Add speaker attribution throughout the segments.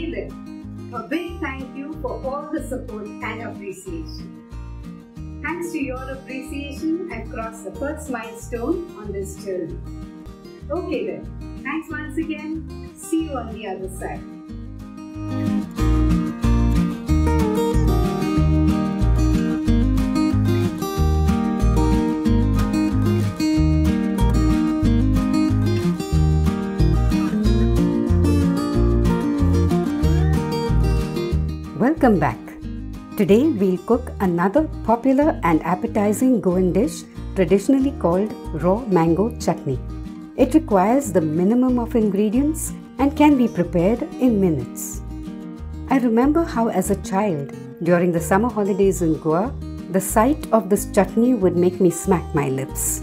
Speaker 1: Okay then, a big thank you for all the support and appreciation. Thanks to your appreciation, I've crossed the first milestone on this journey. Okay then, thanks once again. See you on the other side.
Speaker 2: Welcome back. Today we'll cook another popular and appetizing Goan dish traditionally called raw mango chutney. It requires the minimum of ingredients and can be prepared in minutes. I remember how as a child, during the summer holidays in Goa, the sight of this chutney would make me smack my lips.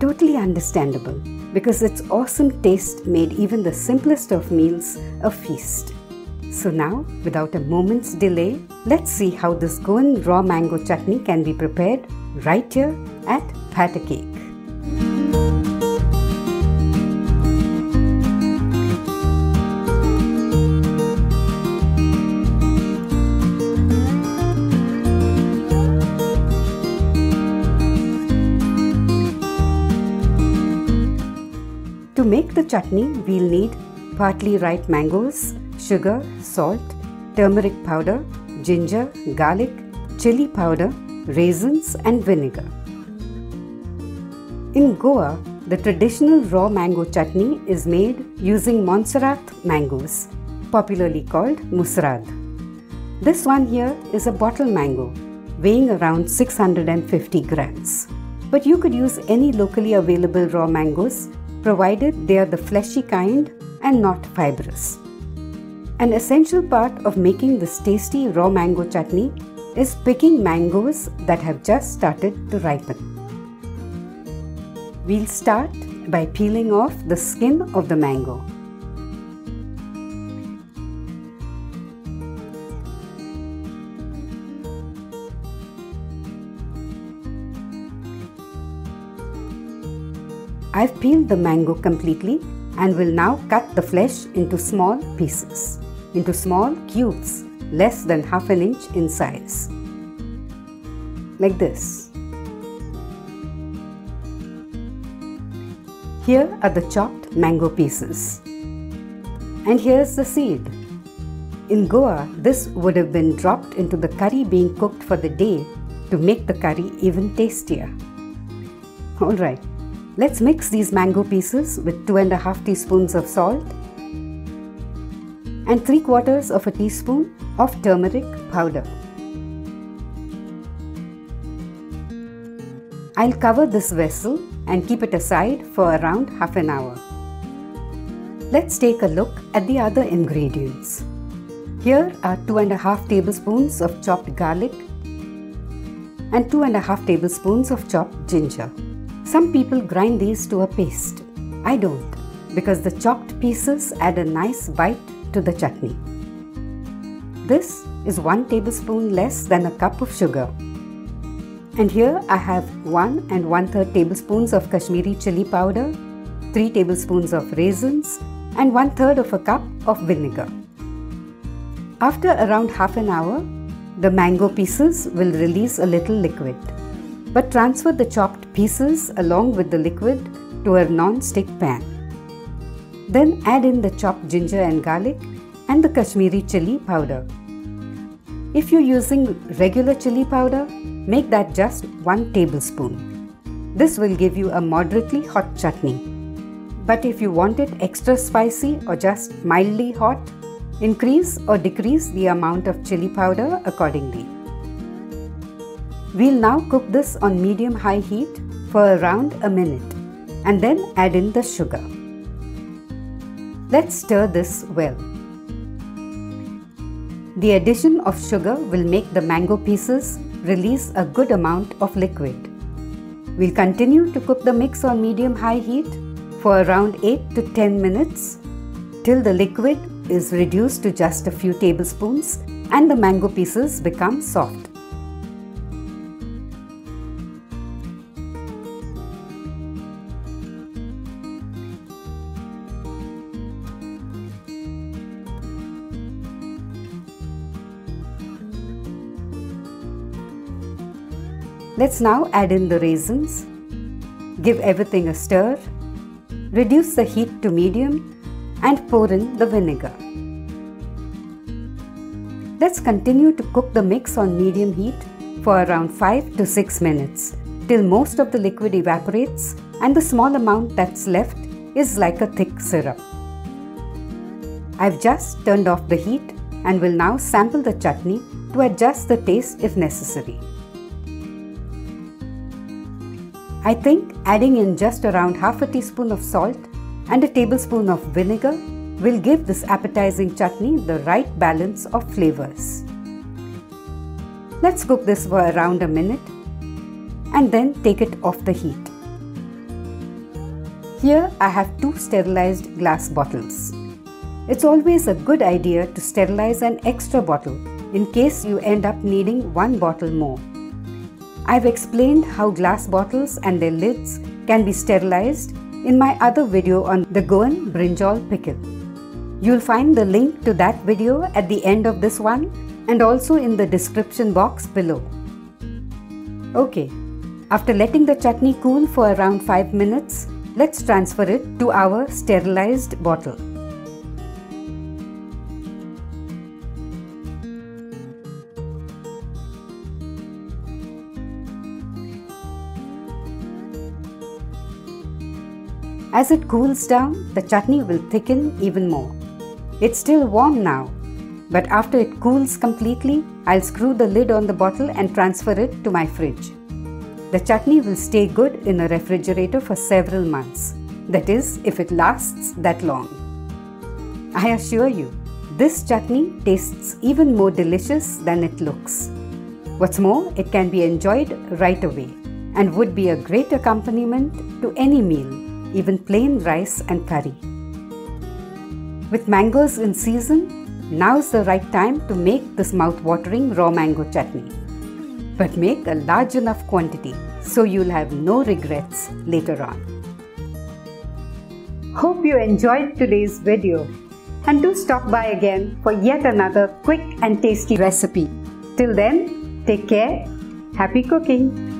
Speaker 2: Totally understandable, because its awesome taste made even the simplest of meals a feast. So now, without a moment's delay, let's see how this Goan raw mango chutney can be prepared right here at Pat a Cake. To make the chutney, we'll need partly ripe mangoes, sugar, salt, turmeric powder, ginger, garlic, chili powder, raisins and vinegar. In Goa, the traditional raw mango chutney is made using Montserrat mangoes, popularly called musrad. This one here is a bottle mango, weighing around 650 grams. But you could use any locally available raw mangoes, provided they are the fleshy kind and not fibrous. An essential part of making this tasty raw mango chutney is picking mangoes that have just started to ripen. We'll start by peeling off the skin of the mango. I've peeled the mango completely and will now cut the flesh into small pieces, into small cubes less than half an inch in size. Like this. Here are the chopped mango pieces. And here's the seed. In Goa, this would have been dropped into the curry being cooked for the day to make the curry even tastier. Alright. Let's mix these mango pieces with 2.5 teaspoons of salt and 3/4 of a teaspoon of turmeric powder. I'll cover this vessel and keep it aside for around half an hour. Let's take a look at the other ingredients. Here are 2.5 tablespoons of chopped garlic and 2.5 tablespoons of chopped ginger. Some people grind these to a paste. I don't, because the chopped pieces add a nice bite to the chutney. This is 1 tablespoon less than a cup of sugar. And here I have 1 1/3 tablespoons of Kashmiri chili powder, 3 tablespoons of raisins and 1/3 of a cup of vinegar. After around half an hour, the mango pieces will release a little liquid. But transfer the chopped pieces along with the liquid to a non-stick pan. Then add in the chopped ginger and garlic and the Kashmiri chili powder. If you're using regular chili powder, make that just 1 tablespoon. This will give you a moderately hot chutney. But if you want it extra spicy or just mildly hot, increase or decrease the amount of chili powder accordingly. We'll now cook this on medium-high heat for around a minute and then add in the sugar. Let's stir this well. The addition of sugar will make the mango pieces release a good amount of liquid. We'll continue to cook the mix on medium-high heat for around 8 to 10 minutes till the liquid is reduced to just a few tablespoons and the mango pieces become soft. Let's now add in the raisins. Give everything a stir. Reduce the heat to medium and pour in the vinegar. Let's continue to cook the mix on medium heat for around 5 to 6 minutes till most of the liquid evaporates and the small amount that's left is like a thick syrup. I've just turned off the heat and will now sample the chutney to adjust the taste if necessary. I think adding in just around half a teaspoon of salt and a tablespoon of vinegar will give this appetizing chutney the right balance of flavors. Let's cook this for around a minute and then take it off the heat. Here I have 2 sterilized glass bottles. It's always a good idea to sterilize an extra bottle in case you end up needing 1 bottle more. I've explained how glass bottles and their lids can be sterilized in my other video on the Goan brinjal pickle. You'll find the link to that video at the end of this one and also in the description box below. Okay, after letting the chutney cool for around 5 minutes, let's transfer it to our sterilized bottle. As it cools down, the chutney will thicken even more. It's still warm now, but after it cools completely, I'll screw the lid on the bottle and transfer it to my fridge. The chutney will stay good in a refrigerator for several months. That is, if it lasts that long. I assure you, this chutney tastes even more delicious than it looks. What's more, it can be enjoyed right away and would be a great accompaniment to any meal, even plain rice and curry. With mangoes in season, now's the right time to make this mouth-watering raw mango chutney. But make a large enough quantity so you'll have no regrets later on.
Speaker 1: Hope you enjoyed today's video and do stop by again for yet another quick and tasty recipe. Till then, take care, happy cooking!